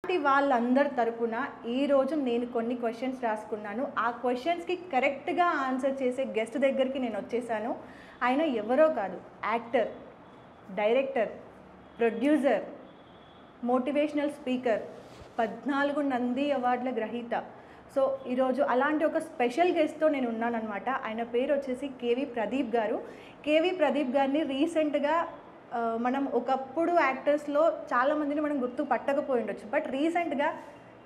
వాళ్ళందరి తరపున ఈరోజు నేను కొన్ని క్వశ్చన్స్ రాసుకున్నాను. ఆ క్వశ్చన్స్కి కరెక్ట్గా ఆన్సర్ చేసే గెస్ట్ దగ్గరికి నేను వచ్చేసాను. ఆయన ఎవరో కాదు, actor, director, producer, motivational speaker, 14 Nandi అవార్డుల గ్రహీత. సో ఈరోజు అలాంటి ఒక స్పెషల్ గెస్ట్తో నేను ఉన్నానన్నమాట. ఆయన పేరు వచ్చేసి కేవి ప్రదీప్ గారు. కేవి ప్రదీప్ గారిని రీసెంట్గా మనం ఒకప్పుడు యాక్టర్స్లో చాలామందిని మనం గుర్తు పట్టకపోయి ఉండొచ్చు. బట్ రీసెంట్గా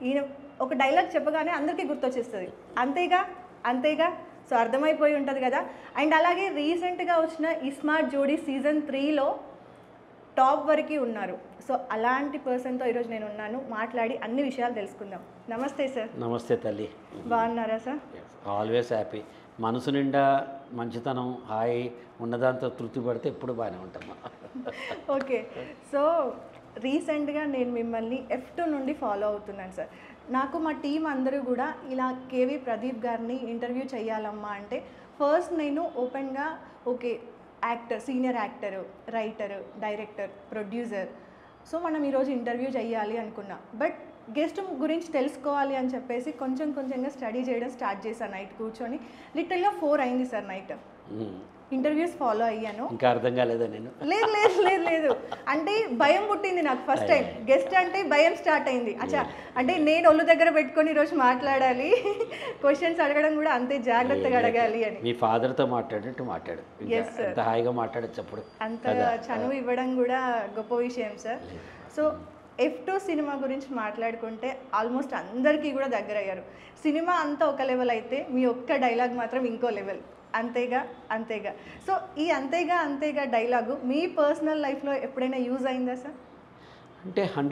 ఈయన ఒక డైలాగ్ చెప్పగానే అందరికీ గుర్తొచ్చేస్తుంది. అంతేగా అంతేగా సో అర్థమైపోయి ఉంటుంది కదా. అండ్ అలాగే రీసెంట్గా వచ్చిన ఇస్మార్ట్ జోడీ సీజన్ 3లో టాప్ వరకు ఉన్నారు. సో అలాంటి పర్సన్తో ఈరోజు నేను ఉన్నాను. మాట్లాడి అన్ని విషయాలు తెలుసుకుందాం. నమస్తే సార్. నమస్తే తల్లి. బాగున్నారా సార్? Always happy. మనసు నిండా మంచితనం, హాయి ఉన్నదాంతో తృప్తి పడితే ఎప్పుడు బాగానే ఉంటామా. ఓకే. సో రీసెంట్గా నేను మిమ్మల్ని F2 నుండి ఫాలో అవుతున్నాను సార్. నాకు మా టీం అందరూ కూడా ఇలా కేవి ప్రదీప్ గారిని ఇంటర్వ్యూ చేయాలమ్మా అంటే ఫస్ట్ నేను ఓపెన్గా okay actor, senior actor, writer, director, producer, so మనం ఈరోజు ఇంటర్వ్యూ చేయాలి అనుకున్నా. బట్ గెస్ట్ గురించి తెలుసుకోవాలి అని చెప్పేసి కొంచెంగా స్టడీ చేయడం స్టార్ట్ చేశాను. నైట్ కూర్చొని లిటరల్గా 4 అయింది సార్ నైట్. ఇంటర్వ్యూస్ ఫాలో అయ్యాను. ఇంకా అర్థం కాలేదా? నేను లేదు లేదు లేదు లేదు అంటే భయం పుట్టింది నాకు. ఫస్ట్ టైం గెస్ట్ అంటే భయం స్టార్ట్ అయింది. అచ్చా అంటే నేను ఒళ్ళు దగ్గర పెట్టుకొని ఈరోజు మాట్లాడాలి, క్వశ్చన్స్ అడగడం కూడా అంతే జాగ్రత్తగా అడగాలి అని. మీ ఫాదర్తో మాట్లాడినట్టు మాట్లాడు. ఎంత హాయిగా మాట్లాడచ్చు అప్పుడు. అంత చనువు ఇవ్వడం కూడా గొప్ప విషయం సార్. సో F2 సినిమా గురించి మాట్లాడుకుంటే ఆల్మోస్ట్ అందరికీ కూడా దగ్గర అయ్యారు. సినిమా అంతా ఒక లెవెల్ అయితే మీ ఒక్క డైలాగ్ మాత్రం ఇంకో లెవెల్. అంతేగా అంతేగా. సో ఈ అంతేగా అంతేగా డైలాగు మీ పర్సనల్ లైఫ్లో ఎప్పుడైనా యూజ్ అయిందా సార్? అంటే 100